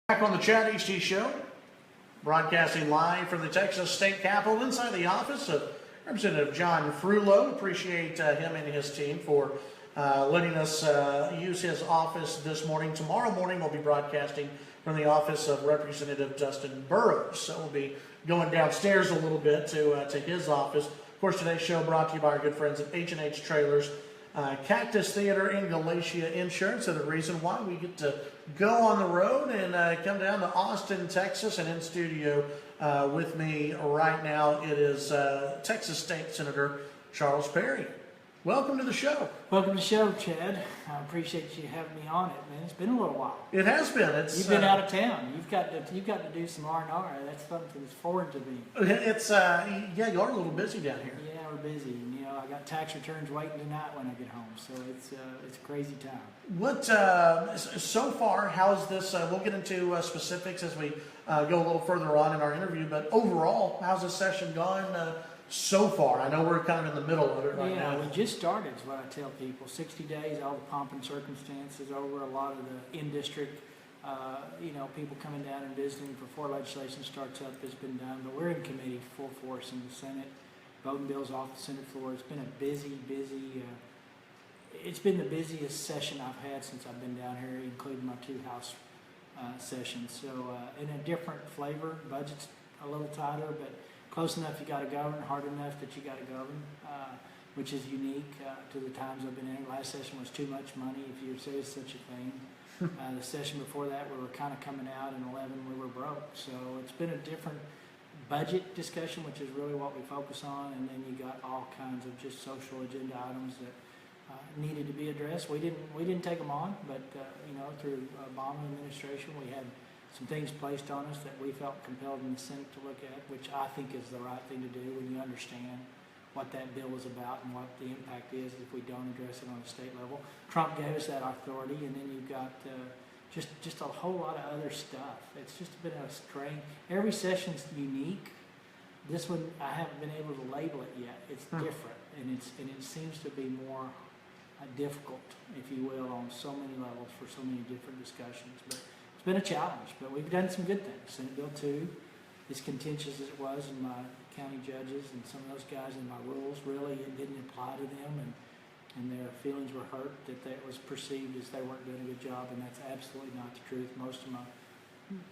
Back on the Chad Hasty Show, broadcasting live from the Texas State Capitol inside the office of Representative John Frullo. Appreciate him and his team for letting us use his office this morning. Tomorrow morning we'll be broadcasting from the office of Representative Dustin Burrows. So we'll be going downstairs a little bit to his office. Of course, today's show brought to you by our good friends at H&H Trailers, Cactus Theater, and Galatia Insurance. So the reason why we get to go on the road and come down to Austin, Texas, and in studio with me right now, it is Texas State Senator Charles Perry. Welcome to the show. Welcome to the show, Chad. I appreciate you having me on it, man. It's been a little while. It has been. You've been out of town. You've got to do some R&R. That's something that's foreign to me. It's yeah, you are a little busy down here. Yeah, we're busy. You know, I got tax returns waiting tonight when I get home, so it's a crazy time. What so far? How's this? We'll get into specifics as we go a little further on in our interview. But overall, how's this session gone so far? I know we're kind of in the middle of it right now. Yeah, we just started is what I tell people. 60 days, all the pomp and circumstances over. A lot of the in-district, people coming down and visiting before legislation starts up has been done. But we're in committee full force in the Senate. Voting bills off the Senate floor. It's been a busy. It's been the busiest session I've had since I've been down here, including my two House sessions. So in a different flavor, budget's a little tighter, but close enough you got to govern, hard enough that you got to govern, which is unique to the times I've been in. Last session was too much money, if you say such a thing. The session before that, we were kind of coming out, in 11 we were broke. So it's been a different budget discussion, which is really what we focus on, and then you got all kinds of just social agenda items that needed to be addressed. We didn't take them on, but through Obama administration, we had some things placed on us that we felt compelled in the Senate to look at, which I think is the right thing to do when you understand what that bill is about and what the impact is if we don't address it on the state level. Trump gave us that authority, and then you've got just a whole lot of other stuff. It's just been a strain. Every session's unique. This one, I haven't been able to label it yet. It's different, and it seems to be more difficult, if you will, on so many levels for so many different discussions. But it's been a challenge, but we've done some good things. Senate Bill 2, as contentious as it was, and my county judges and some of those guys in my rules, really it didn't apply to them, and their feelings were hurt that it was perceived as they weren't doing a good job, and that's absolutely not the truth. Most of my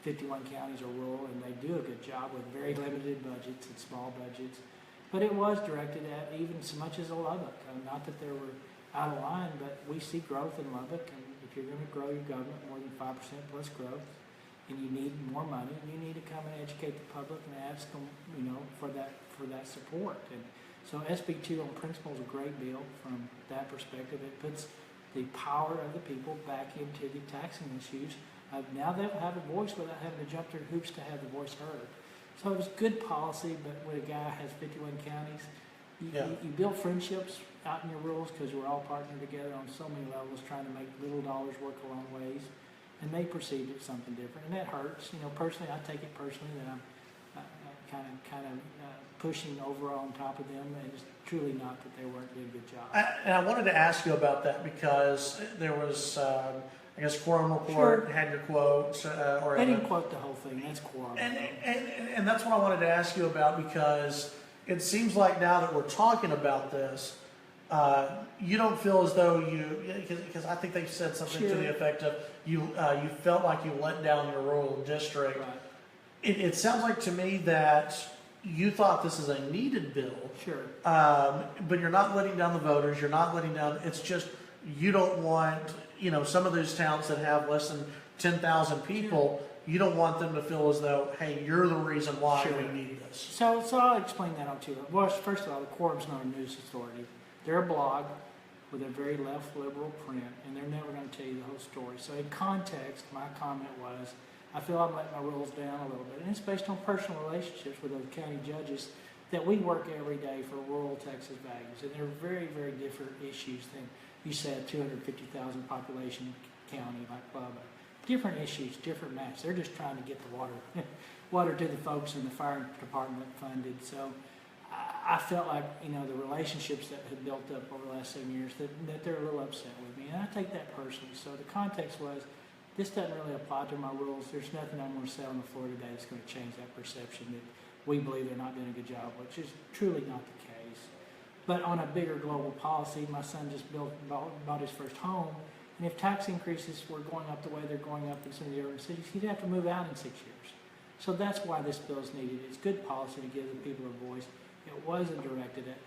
51 counties are rural, and they do a good job with very limited budgets and small budgets. But it was directed at even so much as a Lubbock. Not that they were out of line, but we see growth in Lubbock, and if you're going to grow your government more than 5% plus growth, and you need more money, you need to come and educate the public and ask them, for that support. And so SB 2 on principle is a great bill from that perspective. It puts the power of the people back into the taxing issues. Now they'll have a voice without having to jump through hoops to have the voice heard. So it was good policy, but when a guy has 51 counties, you build friendships out in your rules because we're all partnering together on so many levels trying to make little dollars work a long ways. And they perceived it something different, and that hurts. Personally, I take it personally that I'm kind of pushing over on top of them, and it's truly not that they weren't doing a good job. And I wanted to ask you about that because there was, quorum report had your quotes. I didn't quote the whole thing. That's quorum. And that's what I wanted to ask you about, because it seems like now that we're talking about this, you don't feel as though because I think they said something to the effect of you felt like you let down your rural district. Right. It sounds like to me that you thought this is a needed bill. Sure. But you're not letting down the voters. You're not letting down. It's just you don't want some of those towns that have less than 10,000 people. Sure. You don't want them to feel as though, hey, you're the reason why we need this. So I'll explain that on to you. Well, first of all, the Quorum's not a news authority. They're a blog with a very left liberal print, and they're never going to tell you the whole story. So in context, my comment was, I feel I'm letting my rules down a little bit. And it's based on personal relationships with those county judges that we work every day for rural Texas values. And they're very, very different issues than you said, 250,000 population county like Lubbock. Different issues, different maps. They're just trying to get the water to the folks in the fire department funded. So I felt like, the relationships that had built up over the last 7 years, that they're a little upset with me. And I take that personally. So the context was, this doesn't really apply to my rules. There's nothing I'm going to say on the floor today that's going to change that perception that we believe they're not doing a good job, which is truly not the case. But on a bigger global policy, my son just bought his first home, and if tax increases were going up the way they're going up in some of the urban cities, he'd have to move out in 6 years. So that's why this bill is needed. It's good policy to give the people a voice. It wasn't directed at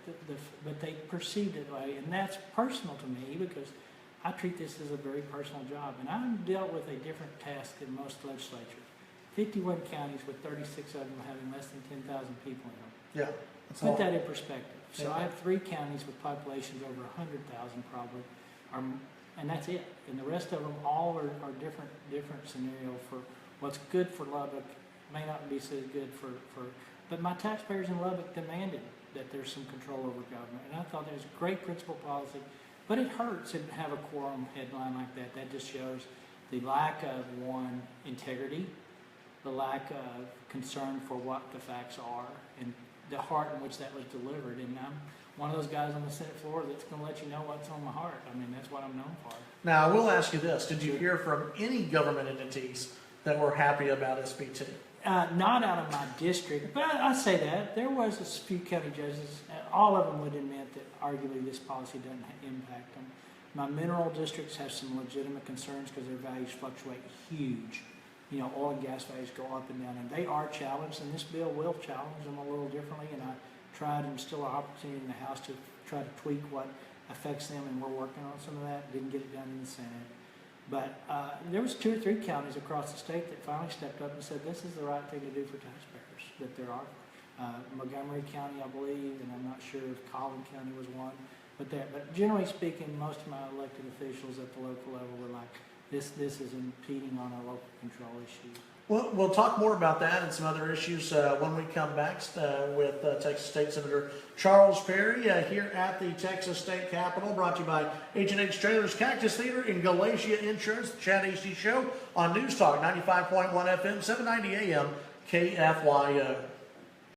but they perceived it that way, and that's personal to me because I treat this as a very personal job, and I've dealt with a different task than most legislatures. 51 counties with 36 of them having less than 10,000 people in them. Yeah. Put that in perspective. So Yeah. I have 3 counties with populations over 100,000 probably, and that's it. And the rest of them all are different scenario for what's good for Lubbock may not be so good for but my taxpayers in Lubbock demanded that there's some control over government, and I thought that was a great principle policy. But it hurts to have a quorum headline like that. That just shows the lack of, one, integrity, the lack of concern for what the facts are, and the heart in which that was delivered. And I'm one of those guys on the Senate floor that's going to let you know what's on my heart. I mean, that's what I'm known for. Now, I will ask you this. Did you hear from any government entities that were happy about SB2? Not out of my district, but I say that. There was a few county judges, all of them would admit that arguably this policy doesn't impact them. My mineral districts have some legitimate concerns because their values fluctuate huge. You know, oil and gas values go up and down, and they are challenged, and this bill will challenge them a little differently, and I tried, and still an opportunity in the House to try to tweak what affects them, and we're working on some of that. Didn't get it done in the Senate. But there was 2 or 3 counties across the state that finally stepped up and said this is the right thing to do for taxpayers, that there are. Montgomery County, I believe, and I'm not sure if Collin County was one. But generally speaking, most of my elected officials at the local level were like, this is impeding on our local control issue. Well, we'll talk more about that and some other issues when we come back with Texas State Senator Charles Perry here at the Texas State Capitol, brought to you by H&H Trailers, Cactus Theater, and Galatia Insurance. The Chad Hasty Show on News Talk 95.1 FM, 790 AM, KFYO.